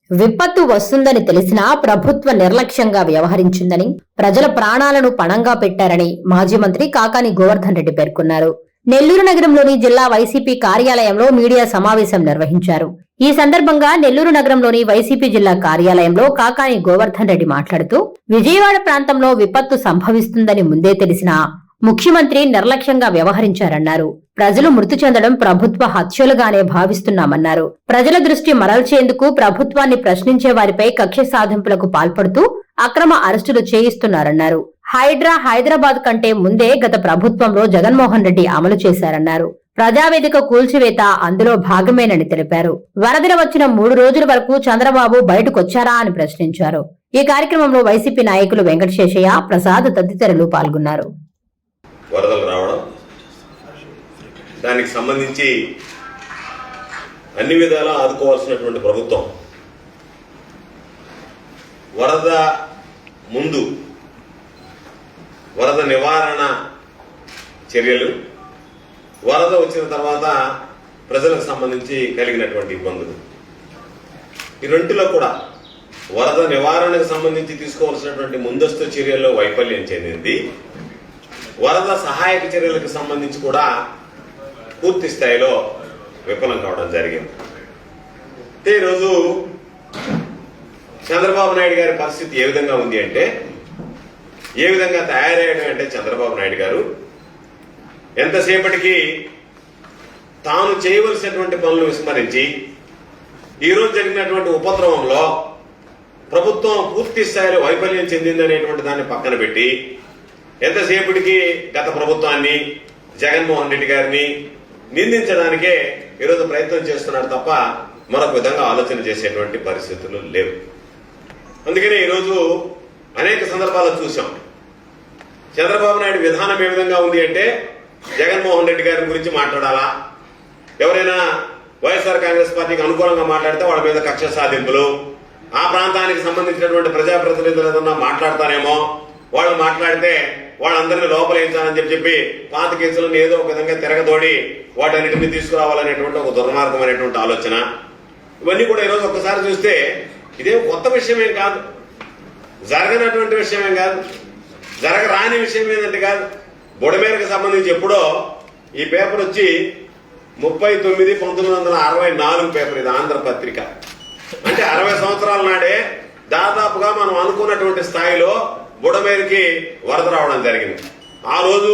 విపత్తు వస్తుందని తెలిసినా ప్రభుత్వ నిర్లక్ష్యంగా వ్యవహరించిందని, ప్రజల ప్రాణాలను పణంగా పెట్టారని మాజీ మంత్రి కాకాని గోవర్ధన్ రెడ్డి పేర్కొన్నారు. నెల్లూరు నగరంలోని జిల్లా వైసీపీ కార్యాలయంలో మీడియా సమావేశం నిర్వహించారు. ఈ సందర్భంగా నెల్లూరు నగరంలోని వైసీపీ జిల్లా కార్యాలయంలో కాకాని గోవర్ధన్ రెడ్డి మాట్లాడుతూ, విజయవాడ ప్రాంతంలో విపత్తు సంభవిస్తుందని ముందే తెలిసినా ముఖ్యమంత్రి నిర్లక్ష్యంగా వ్యవహరించారన్నారు. ప్రజలు మృతి చెందడం ప్రభుత్వ హత్యలుగానే భావిస్తున్నామన్నారు. ప్రజల దృష్టి మరల్చేందుకు ప్రభుత్వాన్ని ప్రశ్నించే వారిపై కక్ష సాధింపులకు పాల్పడుతూ అక్రమ అరెస్టులు చేయిస్తున్నారన్నారు. హైదరాబాద్ కంటే ముందే గత ప్రభుత్వంలో జగన్మోహన్ రెడ్డి అమలు చేశారన్నారు. ప్రజావేదిక కూల్చివేత అందులో భాగమేనని తెలిపారు. వరదలు వచ్చిన 3 రోజుల వరకు చంద్రబాబు బయటకొచ్చారా అని ప్రశ్నించారు. ఈ కార్యక్రమంలో వైసీపీ నాయకులు వెంకటశేషయ్య, ప్రసాద్ తదితరులు పాల్గొన్నారు. వరదలు రావడం, దానికి సంబంధించి అన్ని విధాలా ఆదుకోవాల్సినటువంటి ప్రభుత్వం వరద ముందు వరద నివారణ చర్యలు, వరద వచ్చిన తర్వాత ప్రజలకు సంబంధించి కలిగినటువంటి ఇబ్బందులు, ఈ రెంటిలో కూడా వరద నివారణకు సంబంధించి తీసుకోవాల్సినటువంటి ముందస్తు చర్యల్లో వైఫల్యం చెందింది. వరద సహాయక చర్యలకు సంబంధించి కూడా పూర్తి స్థాయిలో విఫలం కావడం జరిగింది. ఈరోజు చంద్రబాబు నాయుడు గారి పరిస్థితి ఏ విధంగా ఉంది అంటే, ఏ విధంగా తయారయ్యాడు అంటే, చంద్రబాబు నాయుడు గారు ఎంతసేపటికి తాను చేయవలసినటువంటి పనులు విస్మరించి ఈరోజు జరిగినటువంటి ఉపద్రవంలో ప్రభుత్వం పూర్తి స్థాయిలో వైఫల్యం చెందిందనేటువంటి దాన్ని పక్కన పెట్టి ఎంతసేపటికి గత ప్రభుత్వాన్ని, జగన్మోహన్ రెడ్డి గారిని నిందించడానికే ఈరోజు ప్రయత్నం చేస్తున్నారు తప్ప మరొక విధంగా ఆలోచన చేసేటువంటి పరిస్థితులు లేవు. అందుకనే ఈరోజు అనేక సందర్భాల్లో చూసాం. చంద్రబాబు నాయుడు విధానం ఏ విధంగా ఉంది అంటే, జగన్మోహన్ రెడ్డి గారి గురించి మాట్లాడాలా, ఎవరైనా వైఎస్ఆర్ కాంగ్రెస్ పార్టీకి అనుకూలంగా మాట్లాడితే వాళ్ళ మీద కక్ష సాధింపులు, ఆ ప్రాంతానికి సంబంధించినటువంటి ప్రజాప్రతినిధులు ఏదన్నా మాట్లాడతారేమో, వాళ్ళు మాట్లాడితే వాళ్ళందరినీ లోపలేయించాలని చెప్పి పాత కేసులను ఏదో ఒక విధంగా తిరగదోడి వాటన్నిటిని తీసుకురావాలనేటువంటి ఒక దుర్మార్గమైనటువంటి ఆలోచన. ఇవన్నీ కూడా ఈరోజు ఒక్కసారి చూస్తే ఇదేం కొత్త విషయమేం కాదు, జరగనటువంటి విషయమేం కాదు, జరగరాని విషయం ఏంటంటే కాదు. బుడమేరకు సంబంధించి ఎప్పుడో ఈ పేపర్ వచ్చి 39/1964 పేపర్, ఇది ఆంధ్రపత్రిక. అంటే 60 సంవత్సరాల నాడే దాదాపుగా మనం అనుకున్నటువంటి స్థాయిలో బుడమేరుకి వరద రావడం జరిగింది. ఆ రోజు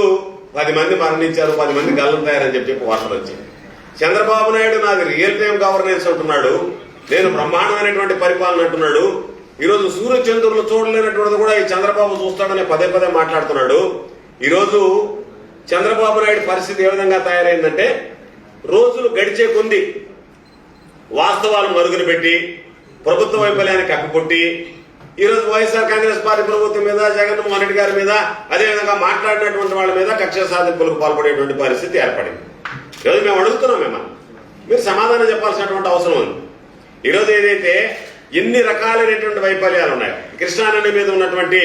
10 మంది మరణించారు, 10 మంది గల్లంతయ్యారని చెప్పి వార్తలు వచ్చాయి. చంద్రబాబు నాయుడు నాది రియల్ టైం గవర్నెన్స్ అంటున్నాడు, నేను బ్రహ్మాండమైనటువంటి పరిపాలన అంటున్నాడు. ఈరోజు సూర్యచంద్రులు చూడలేనటువంటిది కూడా ఈ చంద్రబాబు చూస్తాడని పదే మాట్లాడుతున్నాడు. ఈరోజు చంద్రబాబు నాయుడు పరిస్థితి ఏ విధంగా తయారైందంటే, రోజులు గడిచే కొద్ది వాస్తవాలు మరుగున పెట్టి ప్రభుత్వ వైఫల్యాన్ని కప్పిపుట్టి ఈరోజు వైఎస్ఆర్ కాంగ్రెస్ పార్టీ ప్రభుత్వం మీద, జగన్మోహన్ రెడ్డి గారి మీద, అదేవిధంగా మాట్లాడినటువంటి వాళ్ళ మీద కక్ష సాధింపులకు పాల్పడేటువంటి పరిస్థితి ఏర్పడింది. ఈరోజు మేము అడుగుతున్నాం, మిమ్మల్ని మీరు సమాధానం చెప్పాల్సినటువంటి అవసరం ఉంది. ఈరోజు ఏదైతే ఎన్ని రకాలైనటువంటి వైఫల్యాలు ఉన్నాయి, కృష్ణానది మీద ఉన్నటువంటి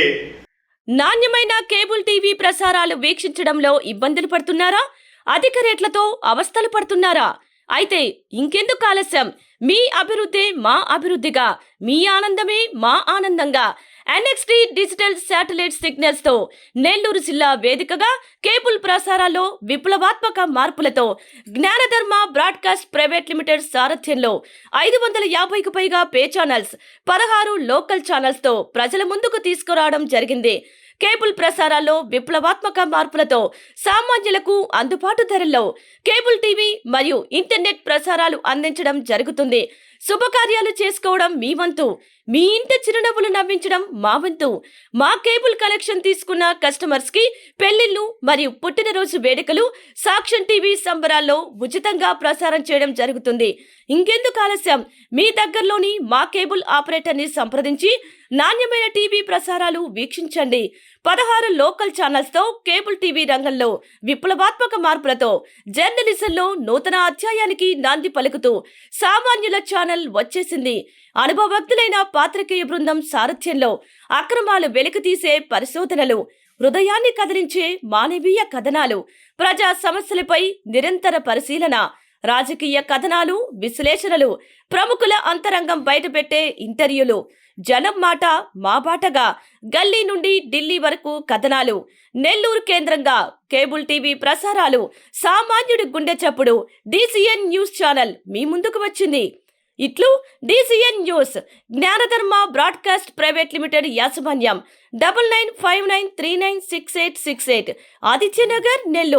నాణ్యమైన కేబుల్ టీవీ ప్రసారాలు వీక్షించడంలో ఇబ్బందులు పడుతున్నారా? అధిక రేట్లతో అవస్థలు పడుతున్నారా? అయితే ఇంకెందుకు ఆలస్యం? మీ అభివృద్ధి మా అభివృద్ధిగా, మీ ఆనందమే మా ఆనందంగా NXT డిజిటల్ శాటిలైట్ సిగ్నల్స్ తో నెల్లూరు జిల్లా వేదికగా కేబుల్ ప్రసారాల్లో విప్లవాత్మక మార్పులతో జ్ఞానధర్మ బ్రాడ్కాస్ట్ ప్రైవేట్ లిమిటెడ్ సారథ్యంలో 550కు పైగా పే ఛానల్స్, 16 లోకల్ ఛానల్స్ తో ప్రజల ముందుకు తీసుకురావడం జరిగింది. కేబుల్ ప్రసారాల్లో విప్లవాత్మక మార్పులతో సామాన్యులకు అందుబాటు ధరల్లో కేబుల్ టీవీ మరియు ఇంటర్నెట్ ప్రసారాలు అందించడం జరుగుతుంది. శుభకార్యాలు చేసుకోవడం మీ వంతు, మీ ఇంటి చిరునవ్వులు నవ్వించడం మా వంతు. మా కేబుల్ కనెక్షన్ తీసుకున్న కస్టమర్స్ కి పెళ్లిళ్లు మరియు పుట్టినరోజు వేడుకలు సాక్ష్యం టీవీ సంబరాల్లో ఉచితంగా ప్రసారం చేయడం జరుగుతుంది. ఇంకెందుకు ఆలస్యం? మీ దగ్గరలోని మా కేబుల్ ఆపరేటర్ ని సంప్రదించి నాణ్యమైన టీవీ ప్రసారాలు వీక్షించండి. 16 లోకల్ ఛానల్స్ తో కేబుల్ టీవీ రంగంలో విప్లవాత్మక మార్పులతో జర్నలిజంలో నూతన అధ్యాయానికి నాంది పలుకుతూ సామాన్యుల ఛానల్ వచ్చేసింది. అనుభవజ్ఞులైన పాత్రికేయ బృందం సారథ్యంలో అక్రమాలు వెలికితీసే పరిశోధనలు, హృదయాన్ని కదిలించే మానవీయ కథనాలు, ప్రజా సమస్యలపై నిరంతర పరిశీలన, రాజకీయ కథనాలు, విశ్లేషణలు, ప్రముఖుల అంతరంగం బయటపెట్టే ఇంటర్వ్యూలు, జనం మాట మా బాటగా గల్లీ నుండి ఢిల్లీ వరకు కథనాలు, నెల్లూరు కేంద్రంగా కేబుల్ టీవీ ప్రసారాలు, సామాన్యుడి గుండె చప్పుడు DCN న్యూస్ ఛానల్ మీ ముందుకు వచ్చింది. ఇట్లు DCN news జ్ఞానధర్మ broadcast private limited యాజమాన్యం 9959396868 ఆదిత్యనగర్, నెల్లూరు.